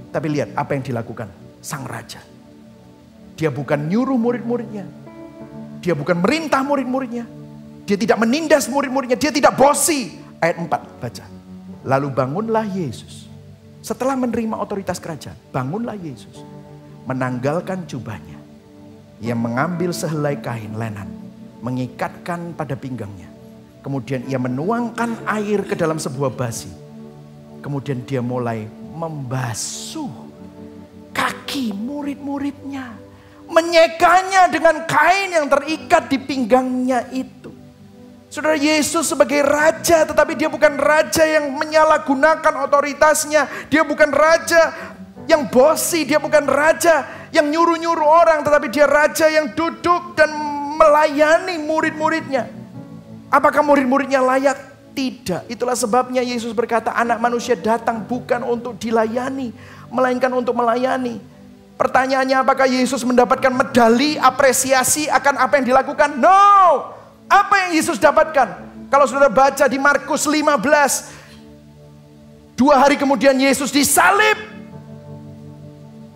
Tapi lihat apa yang dilakukan sang raja. Dia bukan nyuruh murid-muridnya. Dia bukan merintah murid-muridnya. Dia tidak menindas murid-muridnya. Dia tidak bosi. Ayat 4 baca. Lalu bangunlah Yesus. Setelah menerima otoritas kerajaan, bangunlah Yesus. Menanggalkan jubahnya. Ia mengambil sehelai kain lenan. Mengikatkan pada pinggangnya. Kemudian ia menuangkan air ke dalam sebuah basi. Kemudian dia mulai membasuh kaki murid-muridnya. Menyekanya dengan kain yang terikat di pinggangnya itu. Saudara, Yesus sebagai raja, tetapi dia bukan raja yang menyalahgunakan otoritasnya. Dia bukan raja yang bosi, dia bukan raja yang nyuruh-nyuruh orang. Tetapi dia raja yang duduk dan melayani murid-muridnya. Apakah murid-muridnya layak? Tidak. Itulah sebabnya Yesus berkata, anak manusia datang bukan untuk dilayani, melainkan untuk melayani. Pertanyaannya, apakah Yesus mendapatkan medali apresiasi akan apa yang dilakukan? No! Apa yang Yesus dapatkan? Kalau saudara baca di Markus 15. 2 hari kemudian Yesus disalib.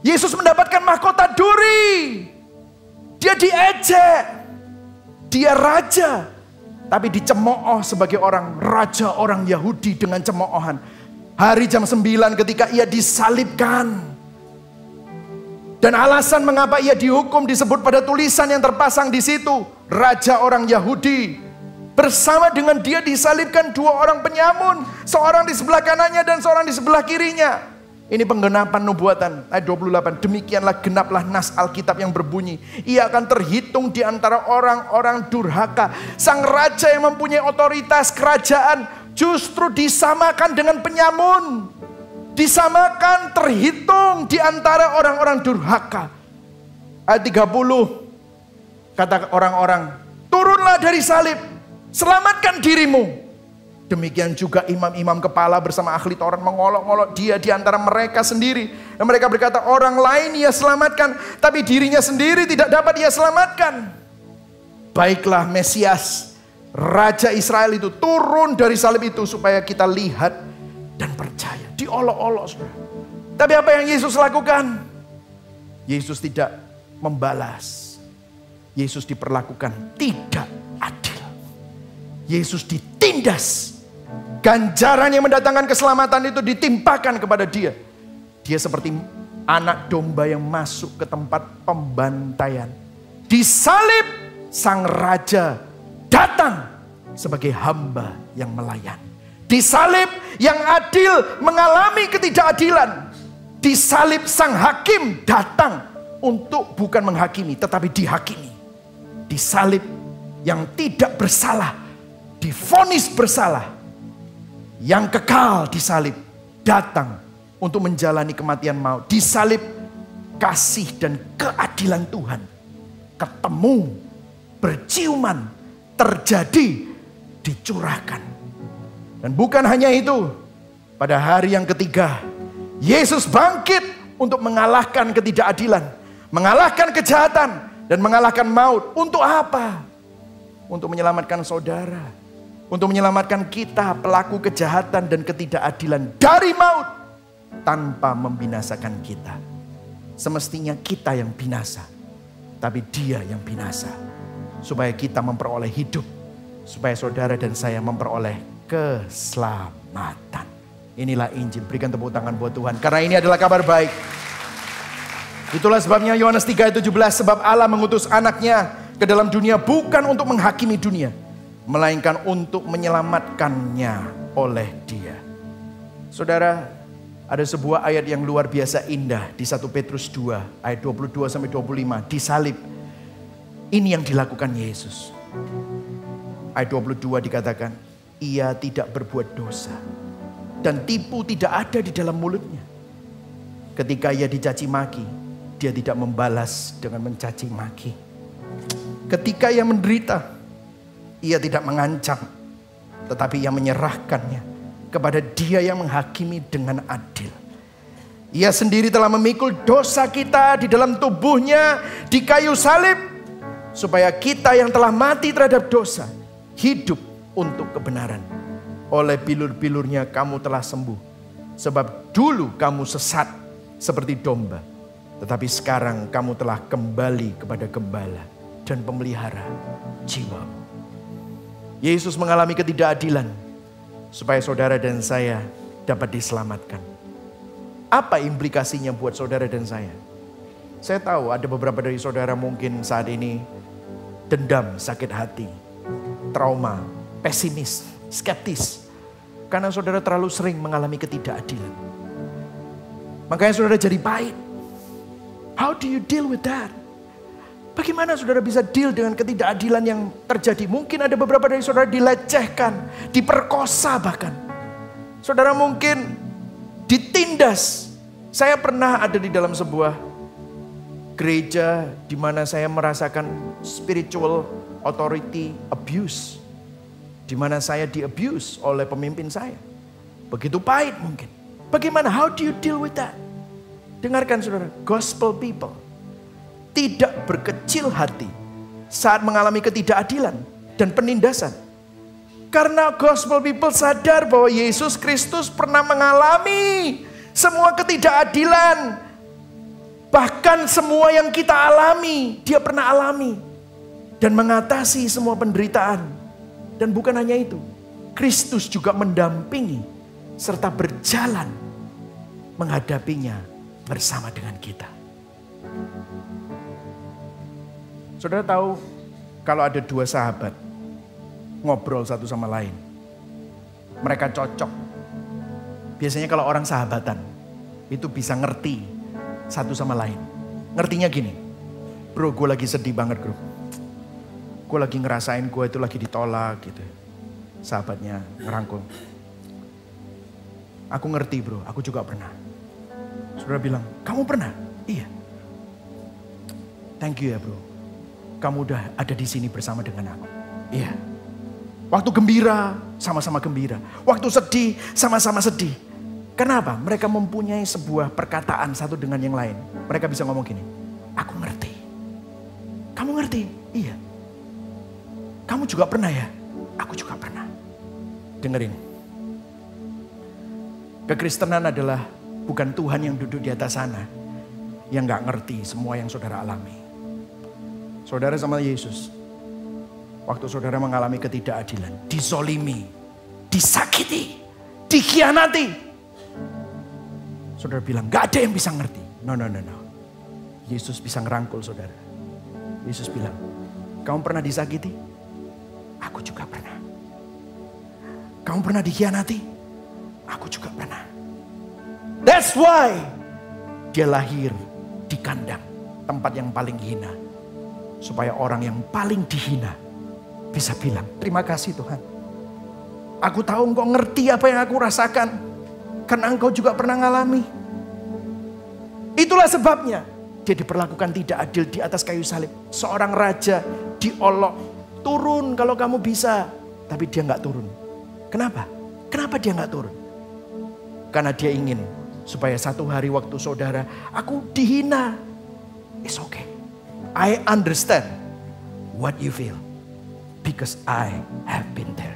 Yesus mendapatkan mahkota duri. Dia diejek. Dia raja. Tapi dicemooh sebagai orang raja orang Yahudi dengan cemoohan. Hari jam 9 ketika ia disalibkan. Dan alasan mengapa ia dihukum disebut pada tulisan yang terpasang di situ. Raja orang Yahudi. Bersama dengan dia disalibkan 2 orang penyamun. Seorang di sebelah kanannya dan seorang di sebelah kirinya. Ini penggenapan nubuatan. Ayat 28. Demikianlah genaplah nas Alkitab yang berbunyi. Ia akan terhitung di antara orang-orang durhaka. Sang raja yang mempunyai otoritas kerajaan justru disamakan dengan penyamun. Disamakan, terhitung di antara orang-orang durhaka. Ayat 30. Kata orang-orang, turunlah dari salib, selamatkan dirimu. Demikian juga imam-imam kepala bersama ahli Taurat mengolok-olok dia di antara mereka sendiri. Dan mereka berkata, orang lain ia selamatkan, tapi dirinya sendiri tidak dapat ia selamatkan. Baiklah Mesias, Raja Israel itu turun dari salib itu supaya kita lihat dan percaya. Diolok-olok, saudara. Tapi apa yang Yesus lakukan? Yesus tidak membalas. Yesus diperlakukan tidak adil. Yesus ditindas. Ganjaran yang mendatangkan keselamatan itu ditimpakan kepada dia. Dia seperti anak domba yang masuk ke tempat pembantaian. Disalib, sang raja datang sebagai hamba yang melayani. Disalib, yang adil mengalami ketidakadilan. Disalib, sang hakim datang untuk bukan menghakimi tetapi dihakimi. Disalib, yang tidak bersalah divonis bersalah. Yang kekal disalib datang untuk menjalani kematian maut. Di salib kasih dan keadilan Tuhan ketemu, berciuman, terjadi, dicurahkan. Dan bukan hanya itu, pada hari yang ketiga Yesus bangkit untuk mengalahkan ketidakadilan, mengalahkan kejahatan, dan mengalahkan maut. Untuk apa? Untuk menyelamatkan saudara, untuk menyelamatkan kita pelaku kejahatan dan ketidakadilan dari maut tanpa membinasakan kita. Semestinya kita yang binasa, tapi Dia yang binasa supaya kita memperoleh hidup, supaya saudara dan saya memperoleh keselamatan. Inilah Injil. Berikan tepuk tangan buat Tuhan, karena ini adalah kabar baik. Itulah sebabnya Yohanes 3:17, sebab Allah mengutus anaknya ke dalam dunia bukan untuk menghakimi dunia, melainkan untuk menyelamatkannya oleh Dia. Saudara, ada sebuah ayat yang luar biasa indah di 1 Petrus 2 ayat 22-25. Disalib, ini yang dilakukan Yesus. Ayat 22 dikatakan, Ia tidak berbuat dosa dan tipu tidak ada di dalam mulutnya. Ketika Ia dicaci maki, Dia tidak membalas dengan mencaci maki. Ketika Ia menderita, Ia tidak mengancam, tetapi Ia menyerahkannya kepada Dia yang menghakimi dengan adil. Ia sendiri telah memikul dosa kita di dalam tubuhnya di kayu salib, supaya kita yang telah mati terhadap dosa hidup untuk kebenaran. Oleh bilur-bilurnya kamu telah sembuh. Sebab dulu kamu sesat seperti domba, tetapi sekarang kamu telah kembali kepada gembala dan pemelihara jiwamu. Yesus mengalami ketidakadilan supaya saudara dan saya dapat diselamatkan. Apa implikasinya buat saudara dan saya? Saya tahu ada beberapa dari saudara mungkin saat ini dendam, sakit hati, trauma, pesimis, skeptis. Karena saudara terlalu sering mengalami ketidakadilan. Makanya saudara jadi pahit. How do you deal with that? Bagaimana saudara bisa deal dengan ketidakadilan yang terjadi? Mungkin ada beberapa dari saudara dilecehkan, diperkosa bahkan. Saudara mungkin ditindas. Saya pernah ada di dalam sebuah gereja di mana saya merasakan spiritual authority abuse. Di mana saya di-abuse oleh pemimpin saya. Begitu pahit mungkin. Bagaimana? How do you deal with that? Dengarkan saudara, gospel people tidak berkecil hati saat mengalami ketidakadilan dan penindasan. Karena gospel people sadar bahwa Yesus Kristus pernah mengalami semua ketidakadilan. Bahkan semua yang kita alami, Dia pernah alami. Dan mengatasi semua penderitaan. Dan bukan hanya itu, Kristus juga mendampingi serta berjalan menghadapinya bersama dengan kita. Saudara tahu kalau ada dua sahabat ngobrol satu sama lain, mereka cocok. Biasanya kalau orang sahabatan itu bisa ngerti satu sama lain. Ngertinya gini, bro gue lagi sedih banget bro. Gue lagi ngerasain gue itu lagi ditolak gitu. Sahabatnya ngerangkul. Aku ngerti bro, aku juga pernah. Saudara bilang, kamu pernah? Iya. Thank you ya bro. Kamu udah ada di sini bersama dengan aku. Iya. Waktu gembira, sama-sama gembira. Waktu sedih, sama-sama sedih. Kenapa? Mereka mempunyai sebuah perkataan satu dengan yang lain. Mereka bisa ngomong gini, aku ngerti. Kamu ngerti? Iya. Kamu juga pernah ya? Aku juga pernah. Dengerin. Kekristenan adalah bukan Tuhan yang duduk di atas sana, yang gak ngerti semua yang saudara alami. Saudara sama Yesus, waktu saudara mengalami ketidakadilan, dizolimi, disakiti, dikhianati. Saudara bilang, gak ada yang bisa ngerti. No. Yesus bisa ngerangkul saudara. Yesus bilang, kamu pernah disakiti? Aku juga pernah. Kamu pernah dikhianati? Aku juga pernah. That's why Dia lahir di kandang, tempat yang paling hina. Supaya orang yang paling dihina bisa bilang, terima kasih Tuhan. Aku tahu Engkau ngerti apa yang aku rasakan. Karena engkau juga pernah ngalami. Itulah sebabnya dia diperlakukan tidak adil di atas kayu salib. Seorang raja diolok, turun kalau kamu bisa. Tapi dia nggak turun. Kenapa? Kenapa dia nggak turun? Karena dia ingin supaya satu hari waktu saudara, aku dihina. It's okay. I understand what you feel. Because I have been there.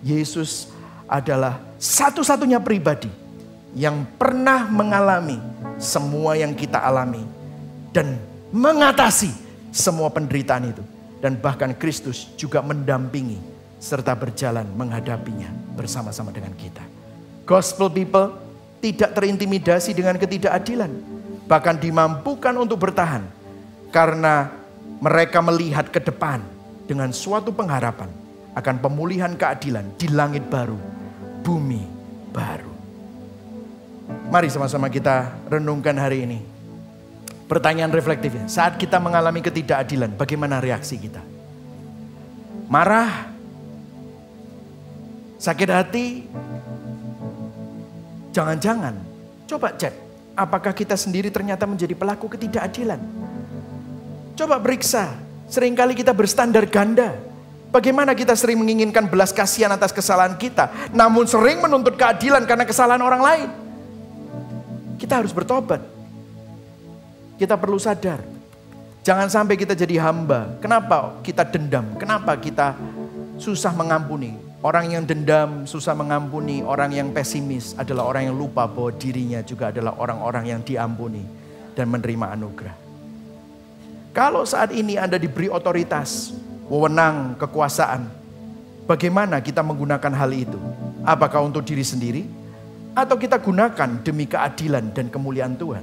Yesus adalah satu-satunya pribadi yang pernah mengalami semua yang kita alami. Dan mengatasi semua penderitaan itu. Dan bahkan Kristus juga mendampingi serta berjalan menghadapinya bersama-sama dengan kita. Gospel people tidak terintimidasi dengan ketidakadilan. Bahkan dimampukan untuk bertahan. Karena mereka melihat ke depan dengan suatu pengharapan akan pemulihan keadilan di langit baru, bumi baru. Mari sama-sama kita renungkan hari ini. Pertanyaan reflektifnya, saat kita mengalami ketidakadilan, bagaimana reaksi kita? Marah? Sakit hati? Jangan-jangan, coba cek, apakah kita sendiri ternyata menjadi pelaku ketidakadilan? Coba periksa, seringkali kita berstandar ganda. Bagaimana kita sering menginginkan belas kasihan atas kesalahan kita, namun sering menuntut keadilan karena kesalahan orang lain. Kita harus bertobat. Kita perlu sadar. Jangan sampai kita jadi hamba. Kenapa kita dendam? Kenapa kita susah mengampuni? Orang yang dendam, susah mengampuni, orang yang pesimis adalah orang yang lupa bahwa dirinya juga adalah orang-orang yang diampuni dan menerima anugerah. Kalau saat ini Anda diberi otoritas, wewenang, kekuasaan, bagaimana kita menggunakan hal itu? Apakah untuk diri sendiri? Atau kita gunakan demi keadilan dan kemuliaan Tuhan?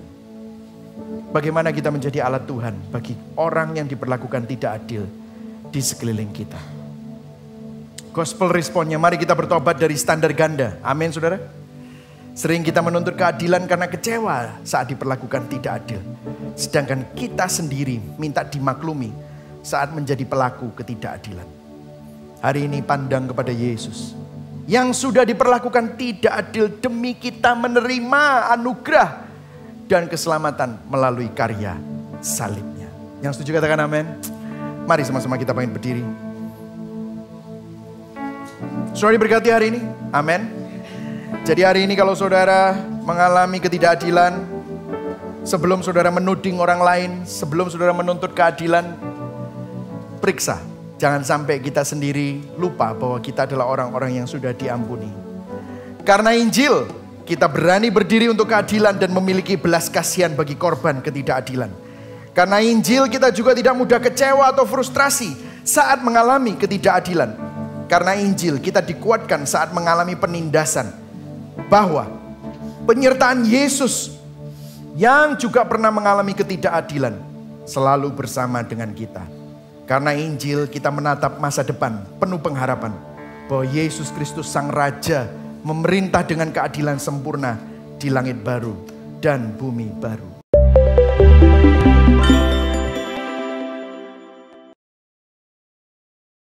Bagaimana kita menjadi alat Tuhan bagi orang yang diperlakukan tidak adil di sekeliling kita? Gospel responnya, mari kita bertobat dari standar ganda. Amin saudara. Sering kita menuntut keadilan karena kecewa saat diperlakukan tidak adil. Sedangkan kita sendiri minta dimaklumi saat menjadi pelaku ketidakadilan. Hari ini pandang kepada Yesus yang sudah diperlakukan tidak adil demi kita menerima anugerah dan keselamatan melalui karya salibnya. Yang setuju katakan amin. Mari sama-sama kita pengen berdiri. Saudara diberkati hari ini, amin. Jadi hari ini kalau saudara mengalami ketidakadilan, sebelum saudara menuding orang lain, sebelum saudara menuntut keadilan, periksa. Jangan sampai kita sendiri lupa bahwa kita adalah orang-orang yang sudah diampuni. Karena Injil, kita berani berdiri untuk keadilan dan memiliki belas kasihan bagi korban ketidakadilan. Karena Injil, kita juga tidak mudah kecewa atau frustrasi saat mengalami ketidakadilan. Karena Injil, kita dikuatkan saat mengalami penindasan. Bahwa penyertaan Yesus yang juga pernah mengalami ketidakadilan selalu bersama dengan kita. Karena Injil kita menatap masa depan penuh pengharapan bahwa Yesus Kristus Sang Raja memerintah dengan keadilan sempurna di langit baru dan bumi baru.